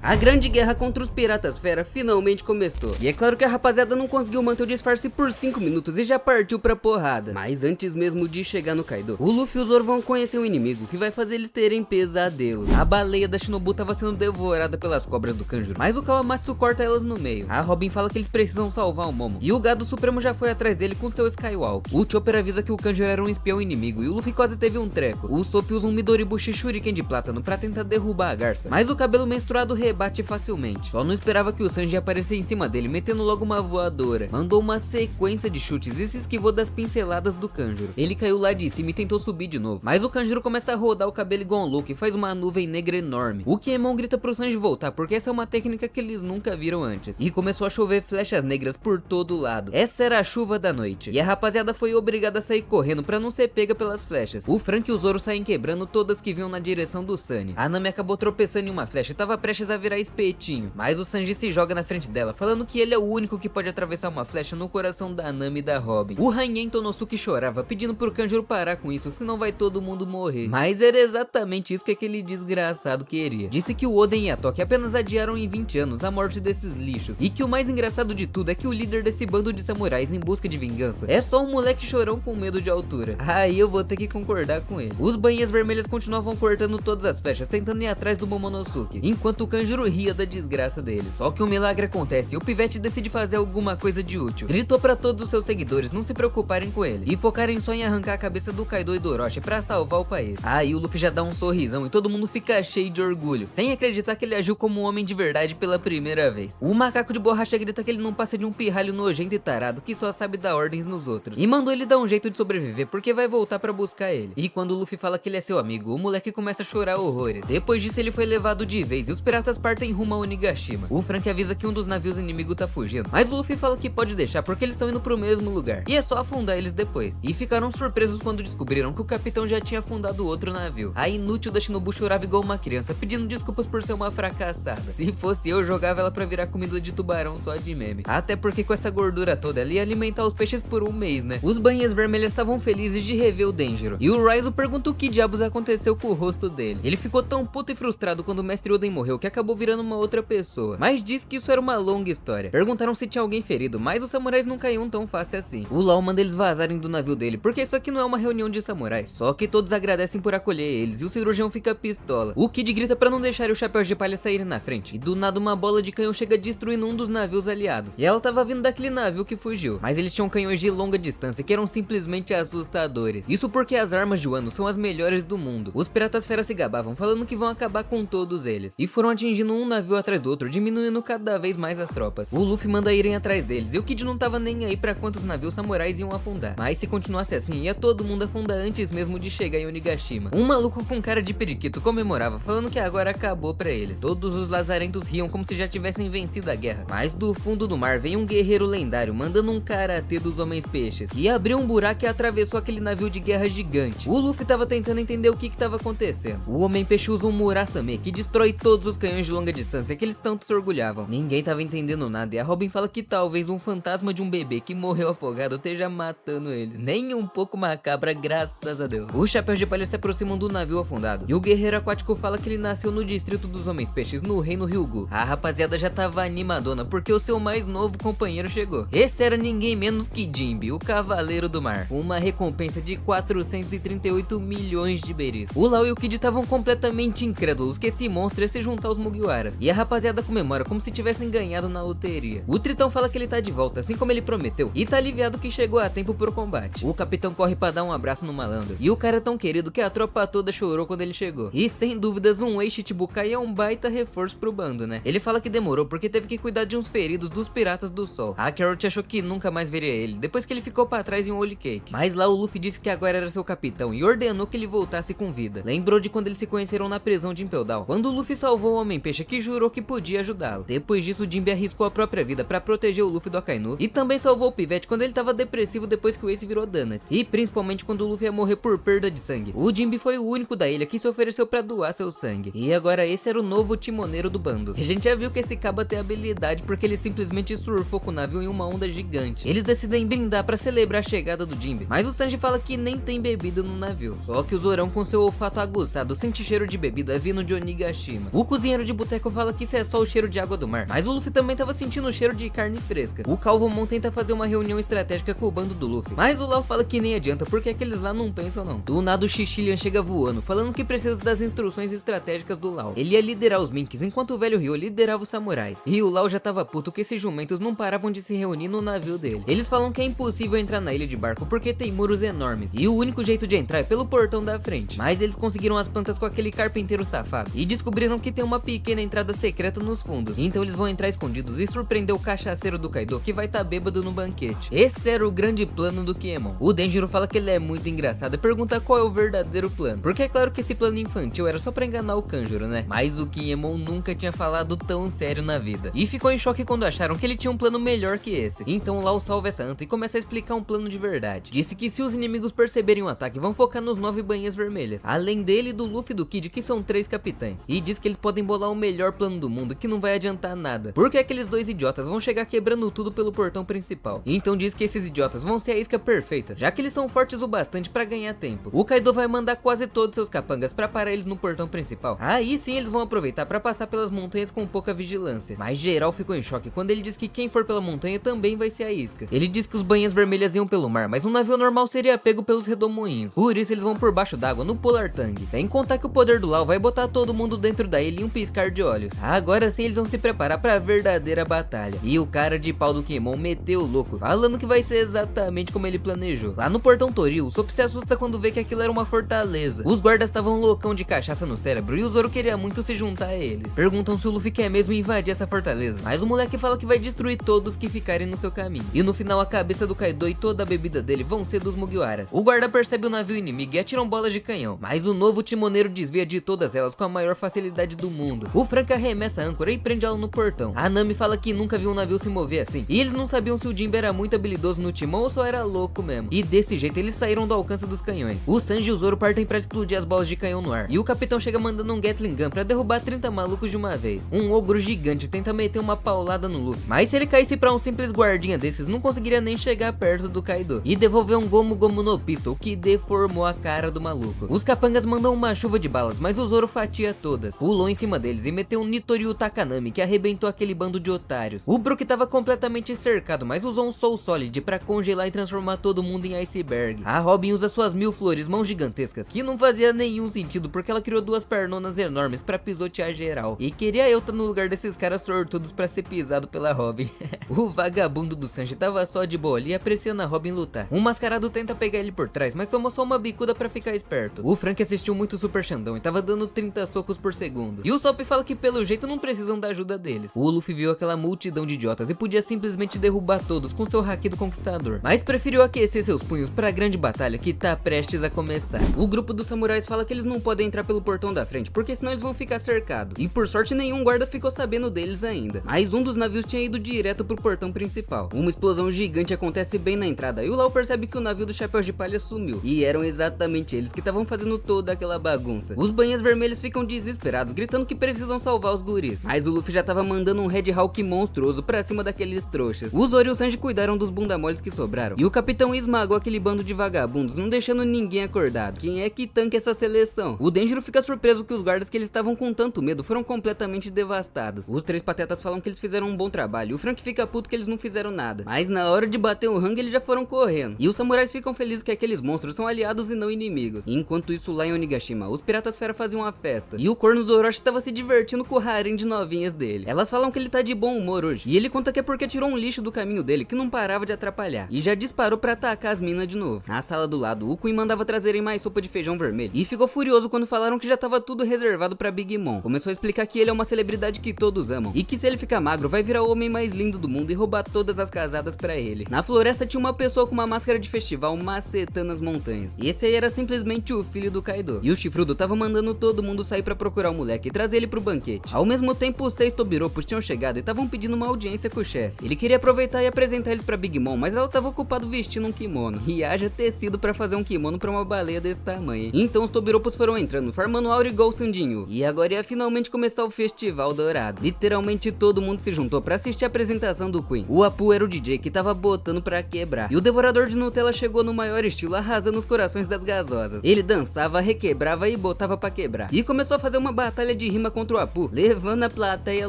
A grande guerra contra os piratas fera finalmente começou. E é claro que a rapaziada não conseguiu manter o disfarce por 5 minutos e já partiu pra porrada. Mas antes mesmo de chegar no Kaido, o Luffy e o Zoro vão conhecer um inimigo que vai fazer eles terem pesadelos. A baleia da Shinobu tava sendo devorada pelas cobras do Kanjuro, mas o Kawamatsu corta elas no meio. A Robin fala que eles precisam salvar o Momo, e o Gado Supremo já foi atrás dele com seu Skywalk. O Chopper avisa que o Kanjuro era um espião inimigo e o Luffy quase teve um treco. O Sop usa um Midoribushi Shuriken de plátano pra tentar derrubar a garça, mas o cabelo menstruado rebate facilmente. Só não esperava que o Sanji ia aparecer em cima dele, metendo logo uma voadora. Mandou uma sequência de chutes e se esquivou das pinceladas do Kanjuro. Ele caiu lá de cima e tentou subir de novo, mas o Kanjuro começa a rodar o cabelo igual um louco e faz uma nuvem negra enorme. O Kinemon grita pro Sanji voltar, porque essa é uma técnica que eles nunca viram antes. E começou a chover flechas negras por todo lado. Essa era a chuva da noite. E a rapaziada foi obrigada a sair correndo pra não ser pega pelas flechas. O Frank e o Zoro saem quebrando todas que vinham na direção do Sunny. A Nami acabou tropeçando em uma flecha e tava prestes a virar espetinho, mas o Sanji se joga na frente dela, falando que ele é o único que pode atravessar uma flecha no coração da Nami e da Robin. O Rainen Tonosuke chorava, pedindo pro Kanjuro parar com isso, senão vai todo mundo morrer. Mas era exatamente isso que aquele desgraçado queria. Disse que o Oden e a Toki apenas adiaram em 20 anos a morte desses lixos, e que o mais engraçado de tudo é que o líder desse bando de samurais em busca de vingança é só um moleque chorão com medo de altura. Aí eu vou ter que concordar com ele. Os bainhas vermelhas continuavam cortando todas as flechas, tentando ir atrás do Momonosuke, enquanto o Kanjuro ria da desgraça dele. Só que um milagre acontece e o pivete decide fazer alguma coisa de útil. Gritou pra todos os seus seguidores não se preocuparem com ele e focarem só em arrancar a cabeça do Kaido e do Orochi pra salvar o país. Aí o Luffy já dá um sorrisão e todo mundo fica cheio de orgulho, sem acreditar que ele agiu como um homem de verdade pela primeira vez. O macaco de borracha grita que ele não passa de um pirralho nojento e tarado que só sabe dar ordens nos outros, e mandou ele dar um jeito de sobreviver porque vai voltar pra buscar ele. E quando o Luffy fala que ele é seu amigo, o moleque começa a chorar horrores. Depois disso ele foi levado de vez e os piratas partem rumo a Onigashima. O Frank avisa que um dos navios inimigos tá fugindo, mas o Luffy fala que pode deixar porque eles estão indo pro mesmo lugar e é só afundar eles depois. E ficaram surpresos quando descobriram que o capitão já tinha afundado outro navio. A inútil da Shinobu chorava igual uma criança, pedindo desculpas por ser uma fracassada. Se fosse eu, jogava ela pra virar comida de tubarão só de meme. Até porque com essa gordura toda ela ia alimentar os peixes por um mês, né? Os bainhas vermelhas estavam felizes de rever o Denjiro, e o Raizo pergunta o que diabos aconteceu com o rosto dele. Ele ficou tão puto e frustrado quando o mestre Oden morreu que acabou virando uma outra pessoa, mas disse que isso era uma longa história. Perguntaram se tinha alguém ferido, mas os samurais não caíam tão fácil assim. O Law manda eles vazarem do navio dele, porque isso aqui não é uma reunião de samurais. Só que todos agradecem por acolher eles, e o cirurgião fica pistola. O Kid grita pra não deixar os chapéus de palha saírem na frente, e do nada uma bola de canhão chega destruindo um dos navios aliados. E ela tava vindo daquele navio que fugiu, mas eles tinham canhões de longa distância que eram simplesmente assustadores. Isso porque as armas de Wano são as melhores do mundo. Os piratas feras se gabavam, falando que vão acabar com todos eles, e foram atingindo um navio atrás do outro, diminuindo cada vez mais as tropas. O Luffy manda irem atrás deles, e o Kid não tava nem aí pra quantos navios samurais iam afundar, mas se continuasse assim, ia todo mundo afundar antes mesmo de chegar em Onigashima. Um maluco com cara de periquito comemorava, falando que agora acabou pra eles. Todos os lazarentos riam como se já tivessem vencido a guerra, mas do fundo do mar vem um guerreiro lendário, mandando um karatê dos homens peixes, e abriu um buraco e atravessou aquele navio de guerra gigante. O Luffy tava tentando entender o que tava acontecendo. O homem peixe usa um Murasame, que destrói todos os canhões de longa distância que eles tanto se orgulhavam. Ninguém tava entendendo nada, e a Robin fala que talvez um fantasma de um bebê que morreu afogado esteja matando eles. Nem um pouco macabra, graças a Deus. Os chapéus de palha se aproximam do navio afundado, e o guerreiro aquático fala que ele nasceu no distrito dos homens peixes, no reino Ryugu. A rapaziada já tava animadona, porque o seu mais novo companheiro chegou. Esse era ninguém menos que Jinbe, o cavaleiro do mar. Uma recompensa de 438 milhões de beris. O Law e o Kid estavam completamente incrédulos que esse monstro ia se juntar aos Mugiwaras, e a rapaziada comemora como se tivessem ganhado na loteria. O Tritão fala que ele tá de volta, assim como ele prometeu, e tá aliviado que chegou a tempo pro combate. O capitão corre pra dar um abraço no malandro, e o cara é tão querido que a tropa toda chorou quando ele chegou. E sem dúvidas um Eishichibukai é um baita reforço pro bando, né? Ele fala que demorou porque teve que cuidar de uns feridos dos piratas do sol. A Carrot achou que nunca mais veria ele, depois que ele ficou pra trás em um Holy Cake. Mas lá o Luffy disse que agora era seu capitão e ordenou que ele voltasse com vida. Lembrou de quando eles se conheceram na prisão de Impel Down, quando o Luffy salvou o Homem-Peixe que jurou que podia ajudá-lo. Depois disso, o Jinbe arriscou a própria vida pra proteger o Luffy do Akainu, e também salvou o Pivete quando ele tava depressivo depois que o Ace virou Donuts, e principalmente quando o Luffy ia morrer por perda de sangue. O Jinbe foi o único da ilha que se ofereceu pra doar seu sangue, e agora esse era o novo timoneiro do bando. A gente já viu que esse caba tem habilidade porque ele simplesmente surfou com o navio em uma onda gigante. Eles decidem brindar pra celebrar a chegada do Jinbe, mas o Sanji fala que nem tem bebida no navio. Só que o Zorão, com seu olfato aguçado, sente cheiro de bebida vindo de Onigashima. O cozinheiro de boteco fala que isso é só o cheiro de água do mar, mas o Luffy também tava sentindo o cheiro de carne fresca. O Calvomon tenta fazer uma reunião estratégica com o bando do Luffy, mas o Lau fala que nem adianta, porque aqueles lá não pensam não. Do nada o Shishilian chega voando, falando que precisa das instruções estratégicas do Lau. Ele ia liderar os Minks, enquanto o velho Ryo liderava os samurais. E o Lau já tava puto que esses jumentos não paravam de se reunir no navio dele. Eles falam que é impossível entrar na ilha de barco porque tem muros enormes, e o único jeito de entrar é pelo portão da frente. Mas eles conseguiram as plantas com aquele carpinteiro safado, e descobriram que tem uma pequena entrada secreta nos fundos. Então eles vão entrar escondidos e surpreender o cachaceiro do Kaido, que vai tá bêbado no banquete. Esse era o grande plano do Kinemon. O Denjiro fala que ele é muito engraçado e pergunta qual é o verdadeiro plano, porque é claro que esse plano infantil era só pra enganar o Kanjuro, né? Mas o Kinemon nunca tinha falado tão sério na vida, e ficou em choque quando acharam que ele tinha um plano melhor que esse. Então Lau salva essa anta e começa a explicar um plano de verdade. Disse que se os inimigos perceberem o ataque, vão focar nos 9 bainhas vermelhas, além dele, do Luffy e do Kid, que são 3 capitães. E diz que eles podem bolar o melhor plano do mundo, que não vai adiantar nada, porque aqueles 2 idiotas vão chegar quebrando tudo pelo portão principal. Então diz que esses idiotas vão ser a isca perfeita, já que eles são fortes o bastante pra ganhar tempo. O Kaido vai mandar quase todos seus capangas pra parar eles no portão principal. Aí sim eles vão aproveitar pra passar pelas montanhas com pouca vigilância. Mas geral ficou em choque quando ele diz que quem for pela montanha também vai ser a isca. Ele diz que os bainhas vermelhas iam pelo mar, mas um navio normal seria pego pelos redemoinhos. Por isso eles vão por baixo d'água no Polar Tang. Sem contar que o poder do Lau vai botar todo mundo dentro da ilha em um piscar de olhos. Agora sim eles vão se preparar pra verdadeira batalha. E o cara de pau do Kinemon meteu o louco, falando que vai ser exatamente como ele planejou. Lá no portão Toril, o Sop se assusta quando vê que aquilo era uma fortaleza. Os guardas estavam loucão de cachaça no cérebro e o Zoro queria muito se juntar a eles. Perguntam se o Luffy quer mesmo invadir essa fortaleza, mas o moleque fala que vai destruir todos que ficarem no seu caminho. E no final a cabeça do Kaido e toda a bebida dele vão ser dos Mugiwaras. O guarda percebe o navio inimigo e atiram bolas de canhão, mas o novo timoneiro desvia de todas elas com a maior facilidade do mundo. O Frank arremessa a âncora e prende ela no portão. A Nami fala que nunca viu um navio se mover assim, e eles não sabiam se o Jinbe era muito habilidoso no timão ou só era louco mesmo. E desse jeito eles saíram do alcance dos canhões. O Sanji e o Zoro partem pra explodir as bolas de canhão no ar, e o capitão chega mandando um Gatling Gun pra derrubar 30 malucos de uma vez. Um ogro gigante tenta meter uma paulada no Luffy, mas se ele caísse pra um simples guardinha desses, não conseguiria nem chegar perto do Kaido, e devolveu um Gomu Gomu no Pistol, que deformou a cara do maluco. Os capangas mandam uma chuva de balas, mas o Zoro fatia todas. Pulou em cima deles e meteu um Nitoryu Takanami, que arrebentou aquele bando de otários. O Brook tava completamente cercado, mas usou um Soul Solid pra congelar e transformar todo mundo em iceberg. A Robin usa suas 1000 flores, mãos gigantescas, que não fazia nenhum sentido, porque ela criou 2 pernonas enormes pra pisotear geral. E queria eu estar no lugar desses caras sortudos pra ser pisado pela Robin. O vagabundo do Sanji tava só de boa ali, apreciando a Robin lutar. Um mascarado tenta pegar ele por trás, mas tomou só uma bicuda pra ficar esperto. O Frank assistiu muito Super Xandão e tava dando 30 socos por segundo. E o Sop fala que pelo jeito não precisam da ajuda deles. O Luffy viu aquela multidão de idiotas e podia simplesmente derrubar todos com seu haki do conquistador, mas preferiu aquecer seus punhos pra grande batalha que tá prestes a começar. O grupo dos samurais fala que eles não podem entrar pelo portão da frente, porque senão eles vão ficar cercados. E por sorte nenhum guarda ficou sabendo deles ainda. Mas um dos navios tinha ido direto pro portão principal. Uma explosão gigante acontece bem na entrada, e o Lau percebe que o navio do Chapéu de Palha sumiu. E eram exatamente eles que estavam fazendo toda aquela bagunça. Os banhas vermelhos ficam desesperados, gritando que precisam salvar os guris. Mas o Luffy já tava mandando um Red Hawk monstruoso pra cima daqueles trouxas. O Zoro e o Sanji cuidaram dos bunda moles que sobraram, e o capitão esmagou aquele bando de vagabundos, não deixando ninguém acordado. Quem é que tanca essa seleção? O Denjiro fica surpreso que os guardas que eles estavam com tanto medo foram completamente devastados. Os 3 patetas falam que eles fizeram um bom trabalho, e o Frank fica puto que eles não fizeram nada. Mas na hora de bater o rango eles já foram correndo. E os samurais ficam felizes que aqueles monstros são aliados e não inimigos. Enquanto isso, lá em Onigashima, os piratas fera faziam uma festa, e o corno do Orochi tava se divertindo com o harém de novinhas dele. Elas falam que ele tá de bom humor hoje, e ele conta que é porque tirou um lixo do caminho dele que não parava de atrapalhar, e já disparou pra atacar as minas de novo. Na sala do lado, o Queen mandava trazerem mais sopa de feijão vermelho, e ficou furioso quando falaram que já tava tudo reservado pra Big Mom. Começou a explicar que ele é uma celebridade que todos amam, e que se ele ficar magro vai virar o homem mais lindo do mundo e roubar todas as casadas pra ele. Na floresta tinha uma pessoa com uma máscara de festival macetando as montanhas, e esse aí era simplesmente o filho do Kaido. E o chifrudo tava mandando todo mundo sair pra procurar o moleque e trazer ele pro banquete. Ao mesmo tempo, os 6 Tobiropos tinham chegado e estavam pedindo uma audiência com o chefe. Ele queria aproveitar e apresentar eles pra Big Mom, mas ela tava ocupada vestindo um kimono, e haja tecido pra fazer um kimono pra uma baleia desse tamanho. Então os Tobiropos foram entrando, farmando aura igual o Sandinho, e agora ia finalmente começar o Festival Dourado. Literalmente todo mundo se juntou pra assistir a apresentação do Queen. O Apu era o DJ que tava botando pra quebrar, e o Devorador de Nutella chegou no maior estilo, arrasando os corações das gasosas. Ele dançava, requebrava e botava pra quebrar, e começou a fazer uma batalha de rima contra contra o Apu, levando a plateia à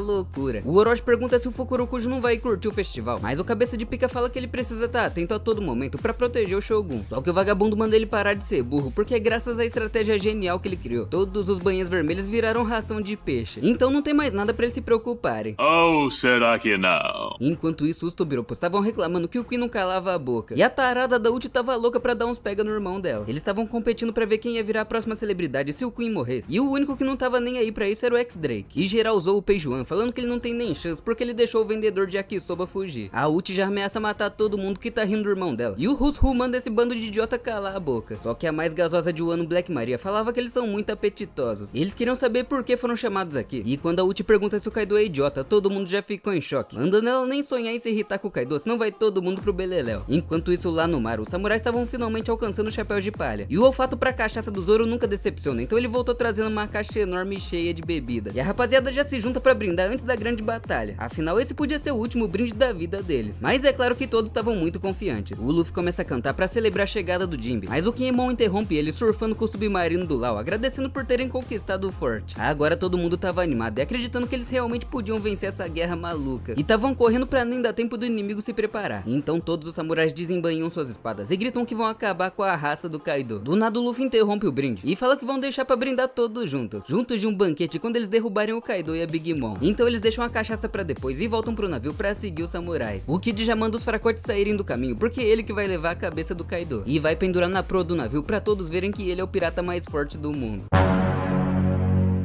loucura. O Orochi pergunta se o Fukurokujo não vai curtir o festival, mas o Cabeça de Pica fala que ele precisa estar atento a todo momento pra proteger o Shogun. Só que o vagabundo manda ele parar de ser burro, porque é graças à estratégia genial que ele criou, todos os banhas vermelhas viraram ração de peixe. Então não tem mais nada pra eles se preocuparem. Ou será que não? Enquanto isso, os Tobiropos estavam reclamando que o Queen não calava a boca. E a tarada da Uchi tava louca pra dar uns pega no irmão dela. Eles estavam competindo pra ver quem ia virar a próxima celebridade se o Queen morresse. E o único que não tava nem aí pra isso era o X-Drake. E geral usou o Peijuan, falando que ele não tem nem chance porque ele deixou o vendedor de yakisoba fugir. A Uchi já ameaça matar todo mundo que tá rindo do irmão dela. E o Rushu manda esse bando de idiota calar a boca. Só que a mais gasosa de Wano, Black Maria, falava que eles são muito apetitosos. E eles queriam saber por que foram chamados aqui. E quando a Uchi pergunta se o Kaido é idiota, todo mundo já ficou em choque, mandando ela nem sonhar em se irritar com o Kaido, senão vai todo mundo pro beleléu. Enquanto isso, lá no mar, os samurais estavam finalmente alcançando o chapéu de palha. E o olfato pra cachaça do Zoro nunca decepciona, então ele voltou trazendo uma caixa enorme cheia de bebida. E a rapaziada já se junta pra brindar antes da grande batalha. Afinal, esse podia ser o último brinde da vida deles. Mas é claro que todos estavam muito confiantes. O Luffy começa a cantar pra celebrar a chegada do Jinbe, mas o Kinemon interrompe ele surfando com o submarino do Lau, agradecendo por terem conquistado o forte. Agora todo mundo tava animado e acreditando que eles realmente podiam vencer essa guerra maluca. E estavam correndo pra nem dar tempo do inimigo se preparar. Então todos os samurais desembainham suas espadas e gritam que vão acabar com a raça do Kaido. Do nada o Luffy interrompe o brinde e fala que vão deixar pra brindar todos juntos de um banquete quando eles derrubarem o Kaido e a Big Mom. Então eles deixam a cachaça pra depois e voltam pro navio pra seguir os samurais. O Kid já manda os fracotes saírem do caminho porque é ele que vai levar a cabeça do Kaido e vai pendurar na proa do navio pra todos verem que ele é o pirata mais forte do mundo.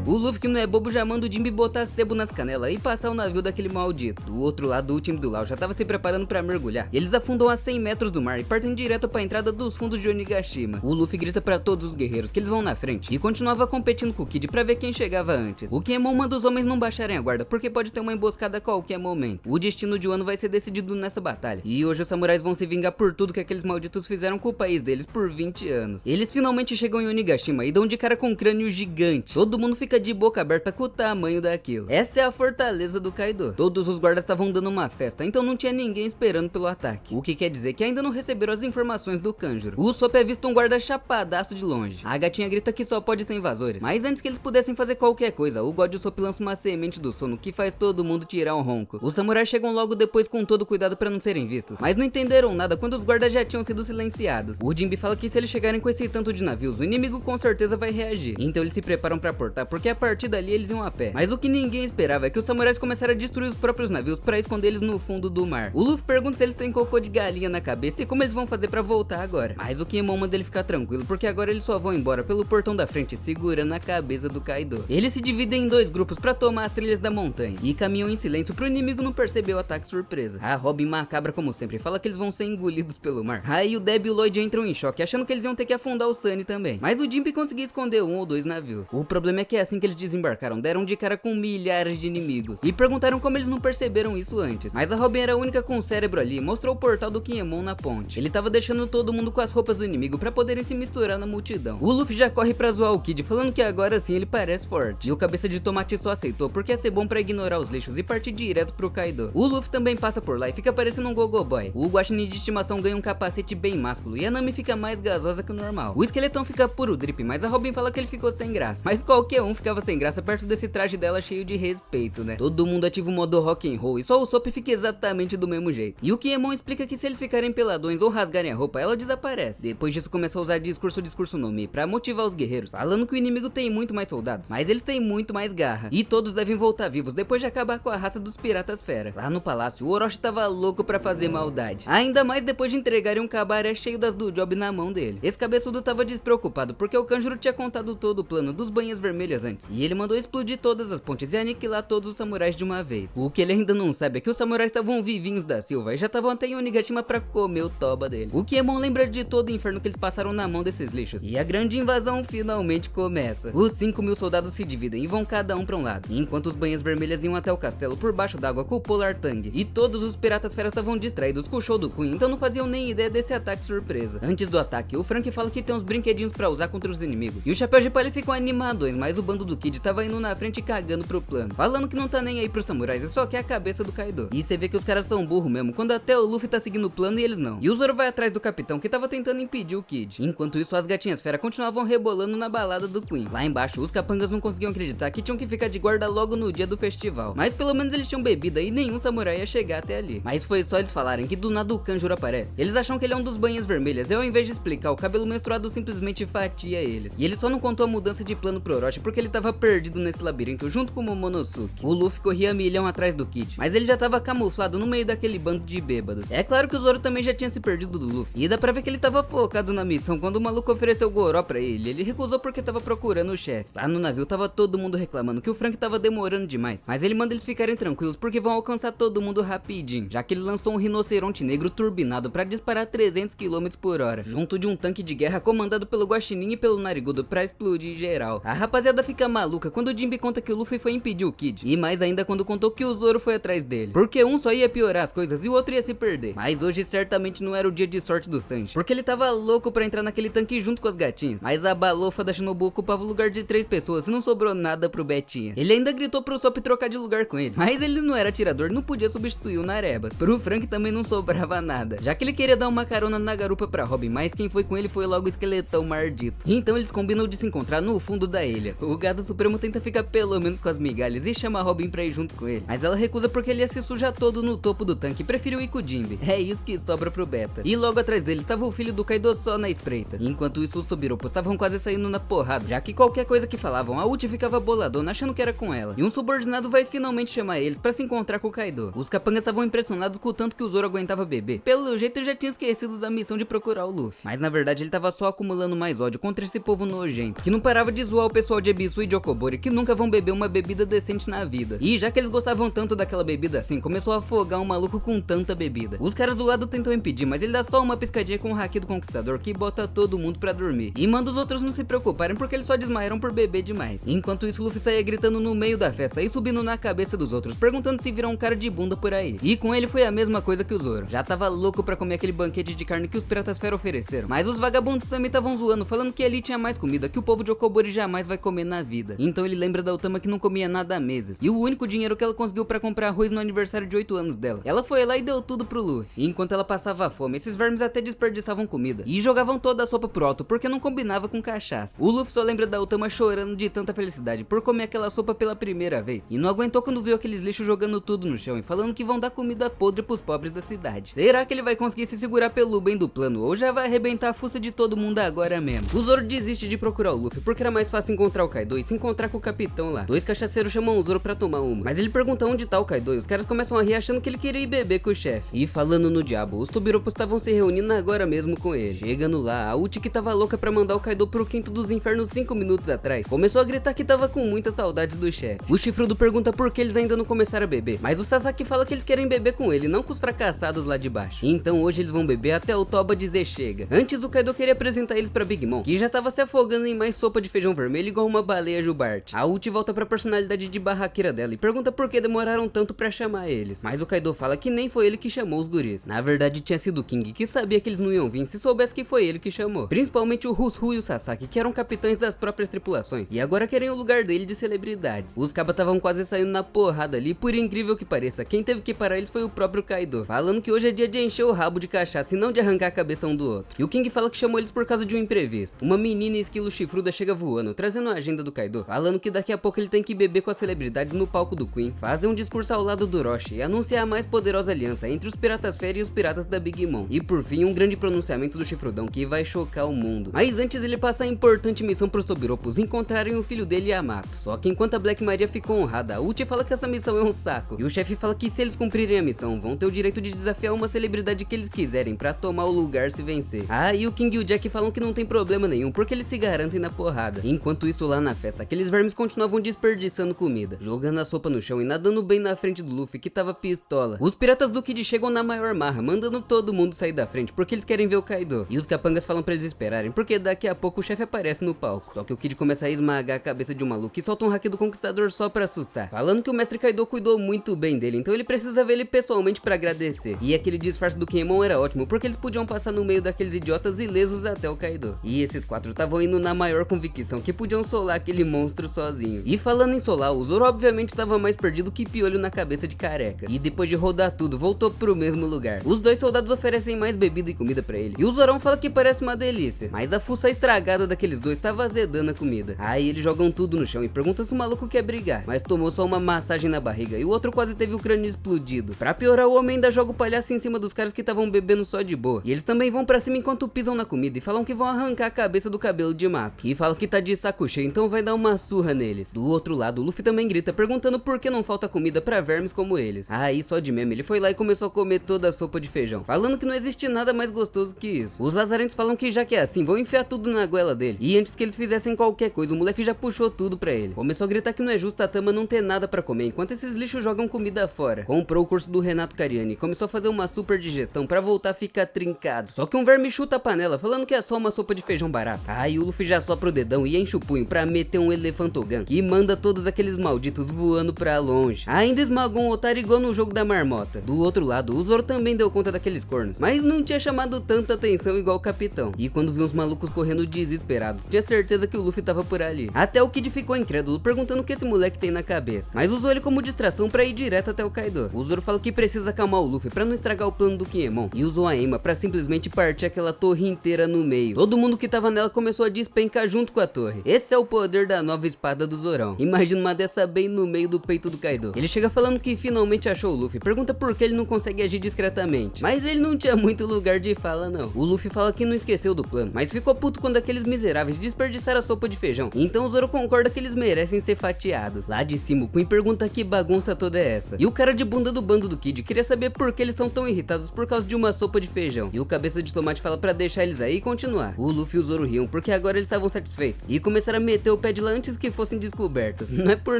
O Luffy, que não é bobo, já manda o Jinbe botar sebo nas canelas e passar o navio daquele maldito. Do outro lado, o time do Lau já tava se preparando pra mergulhar. Eles afundam a 100 metros do mar e partem direto pra entrada dos fundos de Onigashima. O Luffy grita pra todos os guerreiros que eles vão na frente e continuava competindo com o Kid pra ver quem chegava antes. O Kinemon manda os homens não baixarem a guarda porque pode ter uma emboscada a qualquer momento. O destino de Wano vai ser decidido nessa batalha. E hoje os samurais vão se vingar por tudo que aqueles malditos fizeram com o país deles por 20 anos. Eles finalmente chegam em Onigashima e dão de cara com um crânio gigante. Todo mundo fica de boca aberta com o tamanho daquilo. Essa é a fortaleza do Kaido. Todos os guardas estavam dando uma festa, então não tinha ninguém esperando pelo ataque. O que quer dizer que ainda não receberam as informações do Kanjuro. O Usopp é visto um guarda chapadaço de longe. A gatinha grita que só pode ser invasores. Mas antes que eles pudessem fazer qualquer coisa, o God Usopp lança uma semente do sono que faz todo mundo tirar um ronco. Os samurais chegam logo depois com todo cuidado pra não serem vistos, mas não entenderam nada quando os guardas já tinham sido silenciados. O Jinbe fala que se eles chegarem com esse tanto de navios, o inimigo com certeza vai reagir. Então eles se preparam pra portar, porque a partir dali eles iam a pé. Mas o que ninguém esperava é que os samurais começaram a destruir os próprios navios pra esconder eles no fundo do mar. O Luffy pergunta se eles têm cocô de galinha na cabeça e como eles vão fazer pra voltar agora. Mas o Kinemon manda ele ficar tranquilo, porque agora eles só vão embora pelo portão da frente, segurando a cabeça do Kaido. Eles se dividem em dois grupos pra tomar as trilhas da montanha e caminham em silêncio pro inimigo não perceber o ataque surpresa. A Robin, macabra como sempre, fala que eles vão ser engolidos pelo mar. Aí o Deb e o Lloyd entram em choque, achando que eles iam ter que afundar o Sunny também. Mas o Jinbe conseguiu esconder um ou dois navios. O problema é que assim que eles desembarcaram, deram de cara com milhares de inimigos e perguntaram como eles não perceberam isso antes. Mas a Robin era a única com o cérebro ali e mostrou o portal do Kinemon na ponte. Ele tava deixando todo mundo com as roupas do inimigo pra poderem se misturar na multidão. O Luffy já corre pra zoar o Kid, falando que agora sim ele parece forte. E o cabeça de tomate só aceitou porque ia ser bom pra ignorar os lixos e partir direto pro Kaido. O Luffy também passa por lá e fica parecendo um Gogo Boy. O Guaxinim de estimação ganha um capacete bem másculo e a Nami fica mais gasosa que o normal. O esqueletão fica puro drip, mas a Robin fala que ele ficou sem graça. Mas qualquer um ficava sem graça perto desse traje dela cheio de respeito, né? Todo mundo ativa o modo rock and roll e só o Usopp fica exatamente do mesmo jeito. E o Kinemon explica que se eles ficarem peladões ou rasgarem a roupa, ela desaparece. Depois disso começa a usar discurso no Mi pra motivar os guerreiros, falando que o inimigo tem muito mais soldados, mas eles têm muito mais garra. E todos devem voltar vivos depois de acabar com a raça dos piratas fera. Lá no palácio, o Orochi tava louco pra fazer maldade. Ainda mais depois de entregarem um cabaré cheio das do Job na mão dele. Esse cabeçudo tava despreocupado porque o Kanjuro tinha contado todo o plano dos banhas vermelhas antes. E ele mandou explodir todas as pontes e aniquilar todos os samurais de uma vez. O que ele ainda não sabe é que os samurais estavam vivinhos da Silva e já estavam até em Onigashima pra comer o toba dele. O Kinemon lembra de todo o inferno que eles passaram na mão desses lixos. E a grande invasão finalmente começa. Os 5.000 soldados se dividem e vão cada um pra um lado, enquanto os banhas vermelhas iam até o castelo por baixo d'água com o Polar Tang. E todos os piratas feras estavam distraídos com o show do Queen, então não faziam nem ideia desse ataque surpresa. Antes do ataque, o Frank fala que tem uns brinquedinhos pra usar contra os inimigos. E os chapéus de palha ficam animadões, mas o bando bando do Kid tava indo na frente e cagando pro plano, falando que não tá nem aí pros samurais e só quer a cabeça do Kaido. E você vê que os caras são burro mesmo, quando até o Luffy tá seguindo o plano e eles não. E o Zoro vai atrás do capitão que tava tentando impedir o Kid. Enquanto isso, as gatinhas fera continuavam rebolando na balada do Queen. Lá embaixo, os capangas não conseguiam acreditar que tinham que ficar de guarda logo no dia do festival. Mas pelo menos eles tinham bebida e nenhum samurai ia chegar até ali. Mas foi só eles falarem que do nada o Kanjuro aparece. Eles acham que ele é um dos banhas vermelhas e ao invés de explicar, o cabelo menstruado simplesmente fatia eles. E ele só não contou a mudança de plano pro Orochi porque ele tava perdido nesse labirinto junto com o Momonosuke. O Luffy corria a milhão atrás do Kid, mas ele já tava camuflado no meio daquele bando de bêbados. É claro que o Zoro também já tinha se perdido do Luffy, e dá pra ver que ele tava focado na missão quando o maluco ofereceu o Goró pra ele. Ele recusou porque tava procurando o chefe. Lá no navio tava todo mundo reclamando que o Frank tava demorando demais, mas ele manda eles ficarem tranquilos porque vão alcançar todo mundo rapidinho, já que ele lançou um rinoceronte negro turbinado pra disparar 300 km por hora, junto de um tanque de guerra comandado pelo Guaxinim e pelo Narigudo pra explodir geral. A rapaziada fica maluca quando o Jinbe conta que o Luffy foi impedir o Kid, e mais ainda quando contou que o Zoro foi atrás dele, porque um só ia piorar as coisas e o outro ia se perder. Mas hoje certamente não era o dia de sorte do Sanji, porque ele tava louco pra entrar naquele tanque junto com as gatinhas, mas a balofa da Shinobu ocupava o lugar de 3 pessoas e não sobrou nada pro Betinha. Ele ainda gritou pro Sop trocar de lugar com ele, mas ele não era atirador, não podia substituir o Narebas. Pro Frank também não sobrava nada, já que ele queria dar uma carona na garupa pra Robin, mas quem foi com ele foi logo o esqueletão maldito. Então eles combinam de se encontrar no fundo da ilha. O Gado Supremo tenta ficar pelo menos com as migalhas e chama a Robin pra ir junto com ele, mas ela recusa porque ele ia se sujar todo no topo do tanque e preferiu ir com o Jinbe. É isso que sobra pro Beta. E logo atrás dele estava o filho do Kaido só na espreita. Enquanto isso, os Tobiropos estavam quase saindo na porrada, já que qualquer coisa que falavam, a Uchi ficava boladona achando que era com ela. E um subordinado vai finalmente chamar eles pra se encontrar com o Kaido. Os capangas estavam impressionados com o tanto que o Zoro aguentava beber. Pelo jeito ele já tinha esquecido da missão de procurar o Luffy, mas na verdade ele tava só acumulando mais ódio contra esse povo nojento, que não parava de zoar o pessoal de Ebisu e de Okobori, que nunca vão beber uma bebida decente na vida. E já que eles gostavam tanto daquela bebida assim, começou a afogar um maluco com tanta bebida. Os caras do lado tentam impedir, mas ele dá só uma piscadinha com o haki do Conquistador, que bota todo mundo pra dormir, e manda os outros não se preocuparem porque eles só desmaiaram por beber demais. Enquanto isso, Luffy saía gritando no meio da festa e subindo na cabeça dos outros, perguntando se viram um cara de bunda por aí. E com ele foi a mesma coisa que o Zoro. Já tava louco pra comer aquele banquete de carne que os piratas fera ofereceram, mas os vagabundos também estavam zoando, falando que ali tinha mais comida que o povo de Okobori jamais vai comer na vida. Então ele lembra da Otama que não comia nada há meses, e o único dinheiro que ela conseguiu pra comprar arroz no aniversário de 8 anos dela, ela foi lá e deu tudo pro Luffy. E enquanto ela passava fome, esses vermes até desperdiçavam comida e jogavam toda a sopa pro alto porque não combinava com cachaça. O Luffy só lembra da Otama chorando de tanta felicidade por comer aquela sopa pela primeira vez, e não aguentou quando viu aqueles lixos jogando tudo no chão e falando que vão dar comida podre pros pobres da cidade. Será que ele vai conseguir se segurar pelo bem do plano ou já vai arrebentar a fuça de todo mundo agora mesmo? O Zoro desiste de procurar o Luffy porque era mais fácil encontrar o Kaido e se encontrar com o capitão lá. Dois cachaceiros chamam o Zoro pra tomar uma, mas ele pergunta onde tá o Kaido e os caras começam a rir achando que ele queria ir beber com o chefe. E falando no diabo, os Tobiropos estavam se reunindo agora mesmo com ele. Chegando lá, a Uchi, que tava louca pra mandar o Kaido pro quinto dos infernos 5 minutos atrás, começou a gritar que tava com muitas saudades do chefe. O Chifrudo pergunta por que eles ainda não começaram a beber, mas o Sasaki fala que eles querem beber com ele, não com os fracassados lá de baixo. Então hoje eles vão beber até o Toba dizer chega. Antes o Kaido queria apresentar eles pra Big Mom, que já tava se afogando em mais sopa de feijão vermelho igual uma baleia jubarte. A Uchi volta pra personalidade de barraqueira dela e pergunta por que demoraram tanto pra chamar eles, mas o Kaido fala que nem foi ele que chamou os guris. Na verdade tinha sido o King, que sabia que eles não iam vir se soubesse que foi ele que chamou. Principalmente o Rushu e o Sasaki, que eram capitães das próprias tripulações e agora querem o lugar dele de celebridades. Os cabas estavam quase saindo na porrada ali, por incrível que pareça, quem teve que parar eles foi o próprio Kaido, falando que hoje é dia de encher o rabo de cachaça e não de arrancar a cabeça um do outro. E o King fala que chamou eles por causa de um imprevisto. Uma menina esquilo chifruda chega voando, trazendo a agenda do Kaido, falando que daqui a pouco ele tem que beber com as celebridades no palco do Queen, fazer um discurso ao lado do Orochi e anunciar a mais poderosa aliança entre os piratas fera e os piratas da Big Mom. E por fim, um grande pronunciamento do chifrudão que vai chocar o mundo. Mas antes ele passa a importante missão pros Tobiropos encontrarem o filho dele, Yamato. Só que enquanto a Black Maria ficou honrada, a Uchi fala que essa missão é um saco. E o chefe fala que se eles cumprirem a missão, vão ter o direito de desafiar uma celebridade que eles quiserem pra tomar o lugar se vencer. Ah, e o King e o Jack falam que não tem problema nenhum, porque eles se garantem na porrada. Enquanto isso, lá na festa, aqueles vermes continuavam desperdiçando comida, jogando a sopa no chão e nadando bem na frente do Luffy, que tava pistola. Os piratas do Kid chegam na maior marra, mandando todo mundo sair da frente, porque eles querem ver o Kaido. E os capangas falam pra eles esperarem, porque daqui a pouco o chefe aparece no palco. Só que o Kid começa a esmagar a cabeça de um maluco e solta um haki do Conquistador só pra assustar, falando que o mestre Kaido cuidou muito bem dele, então ele precisa ver ele pessoalmente pra agradecer. E aquele disfarce do Kinemon era ótimo, porque eles podiam passar no meio daqueles idiotas ilesos até o Kaido. E esses quatro estavam indo na maior convicção que podiam solar aquele monstro sozinho. E falando em solar, o Zoro obviamente tava mais perdido que piolho na cabeça de careca. E depois de rodar tudo, voltou pro mesmo lugar. Os dois soldados oferecem mais bebida e comida pra ele. E o Zorão fala que parece uma delícia. Mas a fuça estragada daqueles dois tava azedando a comida. Aí eles jogam tudo no chão e perguntam se o maluco quer brigar. Mas tomou só uma massagem na barriga e o outro quase teve o crânio explodido. Pra piorar, o homem ainda joga o palhaço em cima dos caras que estavam bebendo só de boa. E eles também vão pra cima enquanto pisam na comida e falam que vão arrancar a cabeça do cabelo de mato. E falam que tá de saco cheio, então vai dar uma surra neles. Do outro lado, o Luffy também grita perguntando por que não falta comida pra vermes como eles. Aí só de meme, ele foi lá e começou a comer toda a sopa de feijão, falando que não existe nada mais gostoso que isso. Os lazarentos falam que já que é assim, vão enfiar tudo na goela dele. E antes que eles fizessem qualquer coisa, o moleque já puxou tudo pra ele. Começou a gritar que não é justo a Tama não ter nada pra comer, enquanto esses lixos jogam comida fora. Comprou o curso do Renato Cariani e começou a fazer uma super digestão pra voltar a ficar trincado. Só que um verme chuta a panela, falando que é só uma sopa de feijão barata. Aí o Luffy já sopra o dedão e enche o punho pra meter um elefantogan, que manda todos aqueles malditos voando pra longe. Ainda esmagou um otário igual no jogo da marmota. Do outro lado, o Zoro também deu conta daqueles cornos, mas não tinha chamado tanta atenção igual o capitão. E quando viu uns malucos correndo desesperados, tinha certeza que o Luffy tava por ali. Até o Kid ficou incrédulo, perguntando o que esse moleque tem na cabeça, mas usou ele como distração pra ir direto até o Kaido. O Zoro fala que precisa acalmar o Luffy pra não estragar o plano do Kinemon, e usou a Ema pra simplesmente partir aquela torre inteira no meio. Todo mundo que tava nela começou a despencar junto com a torre. Esse é o poder da nova espada do Zorão. Imagina uma dessa bem no meio do peito do Kaido. Ele chega falando que finalmente achou o Luffy, pergunta por que ele não consegue agir discretamente, mas ele não tinha muito lugar de fala não. O Luffy fala que não esqueceu do plano, mas ficou puto quando aqueles miseráveis desperdiçaram a sopa de feijão. Então o Zoro concorda que eles merecem ser fatiados. Lá de cima, o Queen pergunta que bagunça toda é essa. E o cara de bunda do bando do Kid queria saber por que eles estão tão irritados por causa de uma sopa de feijão. E o cabeça de tomate fala pra deixar eles aí e continuar. O Luffy e o Zoro riam porque agora eles estavam satisfeitos e começaram a meter o pé de lá antes que fossem descobertos. Não é por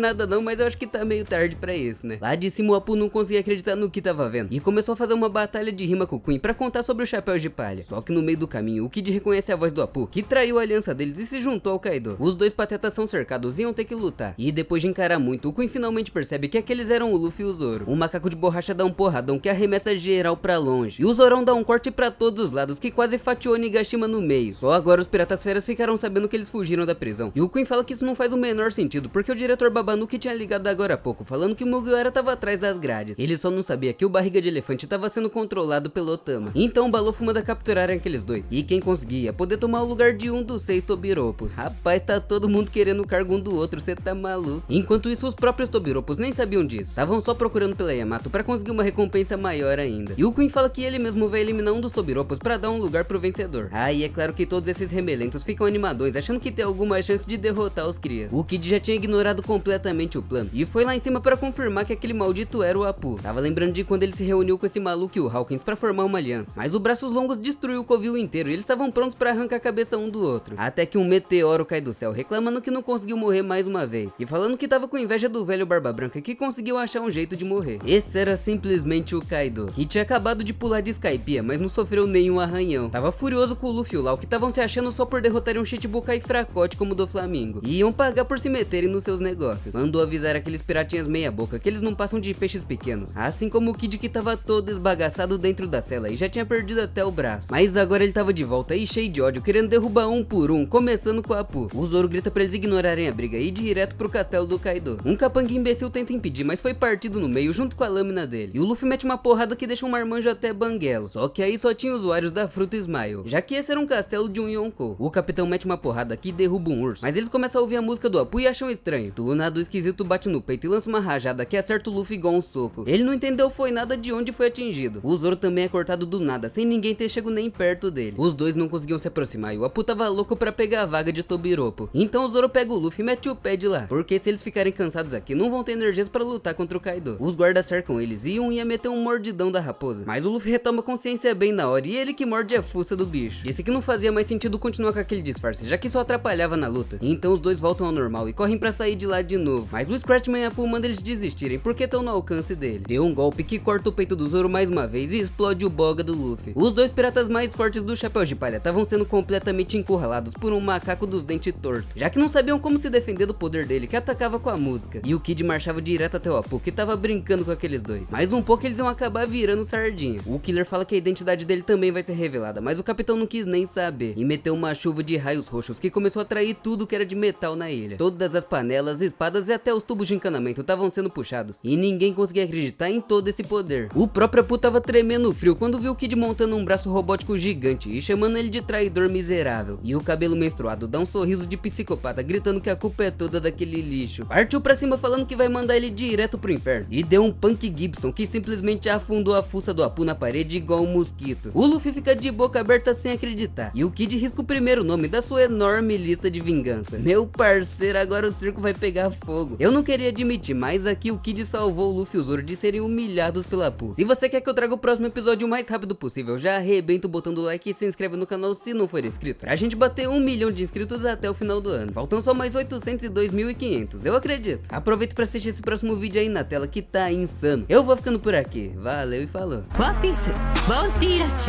nada não, mas eu acho que tá meio tarde pra isso, né? Lá de cima o Apu não conseguia acreditar no que tava vendo e começou a fazer uma batalha de rima com o Queen pra contar sobre o chapéu de palha. Só que no meio do caminho, o Kid reconhece a voz do Apu, que traiu a aliança deles e se juntou ao Kaido. Os dois patetas são cercados e iam ter que lutar. E depois de encarar muito, o Queen finalmente percebe que aqueles eram o Luffy e o Zoro. O macaco de borracha dá um porradão que arremessa geral pra longe. E o Zorão dá um corte pra todos os lados que quase fatiou Nigashima no meio. Só agora os piratas feras ficaram sabendo que eles fugiram da prisão. E o Queen fala que isso não faz o menor sentido, porque o diretor Babanuki tinha ligado agora há pouco, falando que o Mugiwara tava atrás das grades. Ele só não sabia que o barriga de elefante tava sendo controlado pelo Otama. Então o Balofu manda capturarem aqueles dois. E quem conseguia poder tomar o lugar de um dos 6 Tobiropos. Rapaz, tá todo mundo querendo o cargo um do outro, cê tá maluco. Enquanto isso, os próprios Tobiropos nem sabiam disso. Estavam só procurando pela Yamato pra conseguir uma recompensa maior ainda. E o Queen fala que ele mesmo vai eliminar um dos Tobiropos pra dar um lugar pro vencedor. Aí é claro que todos esses remelentos ficam animadões, achando que tem alguma chance de derrotar os crias. O Kid já tinha ignorado completamente o plano e foi lá em cima pra confirmar que aquele maldito era o Apu. Tava lembrando de quando ele se reuniu com esse maluco e o Hawkins pra formar uma aliança, mas o Braços Longos destruiu o covil inteiro e eles estavam prontos pra arrancar a cabeça um do outro. Até que um meteoro cai do céu, reclamando que não conseguiu morrer mais uma vez e falando que tava com inveja do velho Barba Branca que conseguiu achar um jeito de morrer. Esse era simplesmente o Kaido, que tinha acabado de pular de Skypiea, mas não sofreu nenhum arranhão. Tava furioso com o Luffy e o Lau, que estavam se achando só por derrotarem um Chichibukai fracote como o do Flamingo, e iam pagar por se meterem nos seus negócios. Mandou avisar aqueles piratinhas meia boca que eles não passam de peixes pequenos, assim como o Kid, que tava todo esbagaçado dentro da cela e já tinha perdido até o braço. Mas agora ele tava de volta e cheio de ódio, querendo derrubar um por um, começando com a Apu. O Zoro grita pra eles ignorarem a briga e ir direto pro castelo do Kaido. Um capanga imbecil tenta impedir, mas foi partido no meio junto com a lâmina dele. E o Luffy mete uma porrada que deixa um marmanjo até banguelo. Só que aí só tinha usuários da fruta Smile, já que esse era um castelo de um Yonkou. O capitão mete uma porrada que derruba um urso, mas eles começam a ouvir a música do Apu e acham estranho. Do nada o esquisito bate no peito e lança uma rajada que acerta o Luffy igual um soco. Ele não entendeu foi nada de onde foi atingido. O Zoro também é cortado do nada, sem ninguém ter chego nem perto dele. Os dois não conseguiam se aproximar e o Apu tava louco pra pegar a vaga de Tobiropo. Então o Zoro pega o Luffy e mete o pé de lá, porque se eles ficarem cansados aqui, não vão ter energias pra lutar contra o Kaido. Os guardas cercam eles e um ia meter um mordidão da raposa, mas o Luffy retoma consciência bem na hora e ele que morde a fuça do bicho. Disse que não fazia mais sentido continuar com aquele disfarce, já que só atrapalhava na luta. Então os dois voltam ao normal e correm pra sair de lá de novo, mas o Scratchman e a Apu manda eles desistirem porque estão no alcance dele. Deu um golpe que corta o peito do Zoro mais uma vez e explode o boga do Luffy. Os dois piratas mais fortes do Chapéu de Palha estavam sendo completamente encurralados por um macaco dos dentes tortos, já que não sabiam como se defender do poder dele, que atacava com a música. E o Kid marchava direto até o Apu, que tava brincando com aqueles dois. Mais um pouco eles iam acabar virando sardinha. O Killer fala que a identidade dele também vai ser revelada, mas o capitão não quis nem saber e meteu uma chuva de raios roxos que começou a atrair tudo que era de metal na ilha. Todas as panelas, espadas e até os tubos de encanamento estavam sendo puxados, e ninguém conseguia acreditar em todo esse poder. O próprio Apu tava tremendo no frio quando viu o Kid montando um braço robótico gigante e chamando ele de traidor miserável. E o cabelo menstruado dá um sorriso de psicopata, gritando que a culpa é toda daquele lixo. Partiu pra cima falando que vai mandar ele direto pro inferno, e deu um Punk Gibson que simplesmente afundou a fuça do Apu na parede igual um mosquito. O Luffy fica de boca aberta sem acreditar, e o Kid risca o primeiro nome da sua enorme lista de vingança. Meu parceiro, agora o circo vai pegar fogo. Eu não queria admitir, mas aqui o Kid salvou o Luffy e o Zoro de serem humilhados pela Apu. Se você quer que eu traga o próximo episódio o mais rápido possível, já arrebenta o botão do like e se inscreve no canal se não for inscrito, pra gente bater 1 milhão de inscritos até o final do ano. Faltam só mais 802.500, eu acredito. Aproveita pra assistir esse próximo vídeo aí na tela que tá insano. Eu vou ficando por aqui, valeu e falou. One Piece, Bounty Rush.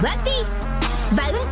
One Piece, Bounty